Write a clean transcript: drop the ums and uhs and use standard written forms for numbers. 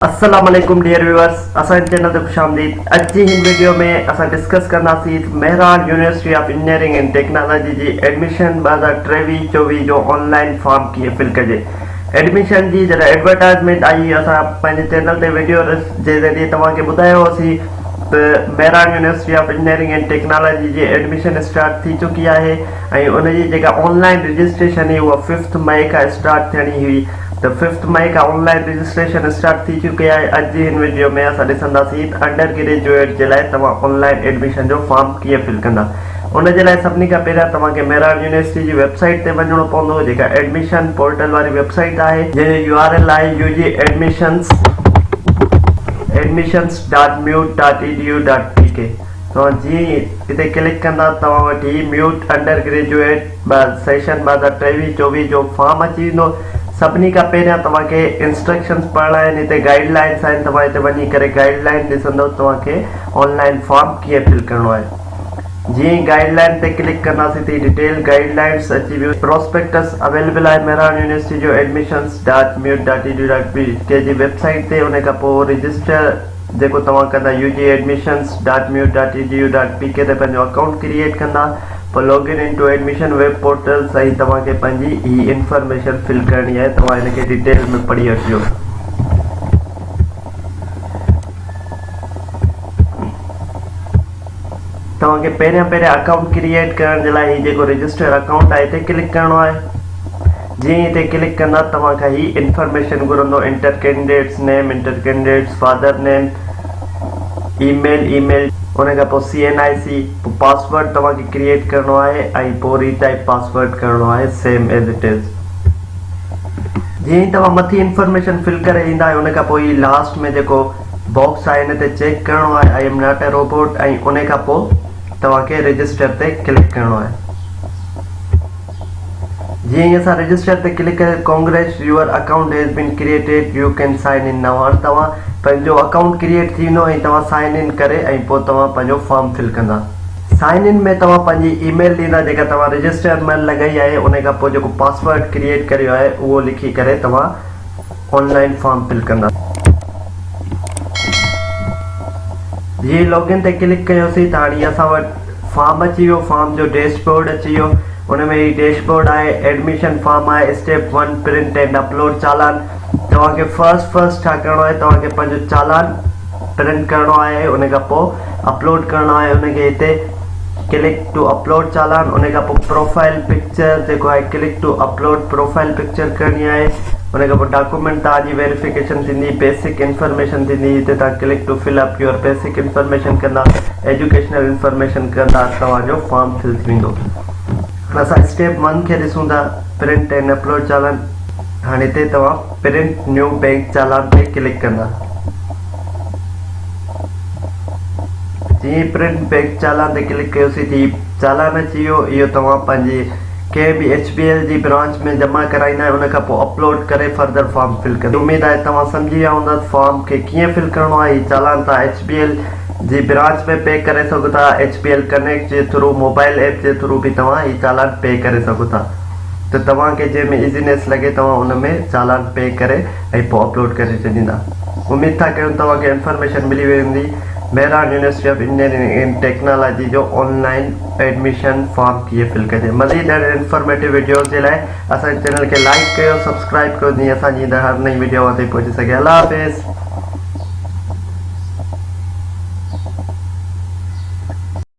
अस्सलाम वालेकुम dear viewers, असां चैनल ते खुशामदीद। अज जी हिन वीडियो में असां डिस्कस कंदासीं Mehran university of engineering and technology जी एडमिशन 2023-24 जो ऑनलाइन फॉर्म कीअं फिल कजे। एडमिशन जी जॾहिं एडवर्टाइज़मेंट आई असां पंहिंजे चैनल ते वीडियो जे ज़रिए तव्हांखे ॿुधायो हुओसीं त Mehran university of engineering and technology जी एडमिशन स्टार्ट थी चुकी आहे ऐं उनजी जेका ऑनलाइन रजिस्ट्रेशन हुई उहा 5 मई खां स्टार्ट थियणी हुई। तो 5 मई का ऑनलाइन रजिस्ट्रेशन स्टार्ट थी चुकी है। अज जी इन वीडियो में असां ॾिसंदासीं अंडर ग्रेजुएट जे लाइ तव्हां ऑनलाइन एडमिशन जो फॉर्म कीअं फिल कंदा। उन जे लाइ सभिनी खां पहिरियां तव्हांखे मेहरान यूनिवर्सिटी जी वेबसाइट ते वञिणो पवंदो, जेका एडमिशन पोर्टल वारी वेबसाइट आहे, जंहिंजो URL आहे admissions.mute.edu.pk। तव्हां जीअं हिते क्लिक कंदा तव्हां वटि म्यूट अंडर ग्रेजुएट सेशन 2023-24 जो फॉर्म अची वेंदो। सभिनी खां पहिरियां तव्हांखे इंस्ट्रक्शन्स पढ़णा आहिनि, हिते गाइडलाइंस आहिनि, तव्हां हिते वञी करे गाइडलाइन ॾिसंदव तव्हांखे ऑनलाइन फॉर्म कीअं फिल करिणो आहे। जीअं गाइडलाइन ते क्लिक कंदासीं त डिटेल गाइडलाइंस अची वियो। प्रोस्पेक्टस अवेलेबल आहे मेहरान यूनिवर्सिटी जो admissions.mute.edu.pk जी वेबसाइट ते। उन खां पोइ रजिस्टर जेको तव्हां कंदा UG admissions.mute.edu.pk ते पंहिंजो अकाउंट क्रिएट कंदा, पोइ login into admission web portal सां तव्हांखे पंहिंजी ही इंफॉर्मेशन फिल करणी आहे। तव्हां हिनखे डिटेल में पढ़ी वठिजो। तव्हांखे पहिरियां अकाउंट क्रिएट करण जे लाइ जेको रजिस्टर अकाउंट आहे हिते क्लिक करिणो आहे। जीअं हिते क्लिक कंदा तव्हांखां ही इंफॉर्मेशन घुरंदो, इंटर कैंडिडेट्स नेम, इंटर कैंडिडेट्स फादर नेम, ईमेल, उन खां पोइ CNIC, पोइ पासवर्ड तव्हांखे क्रिएट करिणो आहे ऐं पोइ रीटाइप पासवर्ड करिणो आहे सेम एज इट इज़। जीअं ई तव्हां मथी इंफॉर्मेशन फिल करे ईंदा आहियो उन खां पोइ लास्ट में जेको बॉक्स आहे हिन ते चेक करिणो आहे I am not a robot, ऐं उन खां पोइ तव्हांखे रजिस्टर ते क्लिक करिणो आहे। जीअं ई असां रजिस्टर ते क्लिक करे congrats your account has been created, you can sign in now. हाणे तव्हां पंहिंजो अकाउंट क्रिएट थी वेंदो ऐं तव्हां साइन इन करे ऐं पोइ तव्हां पंहिंजो फॉर्म फिल कंदा। साइन इन में तव्हां पंहिंजी ईमेल ॾींदा जेका तव्हां रजिस्टर में लॻाई आहे, उन खां पोइ जेको पासवर्ड क्रिएट करियो आहे उहो लिखी करे तव्हां ऑनलाइन फॉर्म फिल कंदा। जीअं लॉगिन ते क्लिक कयोसीं त हाणे असां वटि फॉर्म अची वियो, फॉर्म जो डैशबोर्ड अची वियो। उन में ही डैशबोर्ड आहे, एडमिशन फॉर्म आहे, स्टेप 1 प्रिंट एंड अपलोड चालान। तव्हांखे फर्स्ट छा करिणो आहे, तव्हांखे पंहिंजो चालान प्रिंट करिणो आहे, उन खां पोइ अपलोड करिणो आहे। उनखे हिते क्लिक टू अपलोड चालान, उन खां पोइ प्रोफाइल पिक्चर जेको आहे click to upload profile picture करणी आहे। उन खां पोइ डॉक्यूमेंट तव्हांजी वेरिफिकेशन थींदी, बेसिक इंफॉर्मेशन थींदी, हिते तव्हां click to fill up your basic information कंदा, एजुकेशनल इंफॉर्मेशन कंदा, तव्हांजो फॉर्म फिल थी वेंदो। असां स्टेप 1 खे ॾिसूं था, प्रिंट एंड अपलोड चालान। हाणे हिते तव्हां प्रिंट न्यू बैंक चालान ते क्लिक कंदा। जीअं प्रिंट बैंक चालान ते क्लिक कयोसीं त चालान अची वियो। इहो तव्हां पंहिंजी कंहिं बि HBL जी ब्रांच में जमा कराईंदा आहियो, उन खां पोइ अपलोड करे फर्दर फॉर्म फिल कंदा। उमेद आहे तव्हां सम्झी विया हूंदा फॉर्म खे कीअं फिल करिणो आहे। हीउ चालान तव्हां HBL जी ब्रांच में पे करे सघो था, HBL कनेक्ट जे थ्रू, मोबाइल ऐप जे थ्रू बि तव्हां हीउ चालान पे करे सघो था। त तव्हांखे जंहिंमें इज़ीनेस लॻे तव्हां उन में चालान पे करे ऐं पोइ अपलोड करे छॾींदा। उमेद था कयूं तव्हांखे इंफॉर्मेशन मिली वेंदी Mehran university of engineering and technology जो ऑनलाइन एडमिशन फॉर्म कीअं फिल कजे। मज़ीद इंफॉर्मेटिव वीडियोज़ जे लाइ असांजे चैनल खे लाइक कयो, सब्सक्राइब कयो, जीअं असांजी हर नई वीडियो ते पहुची सघे। अल्लाह हाफ़िज़।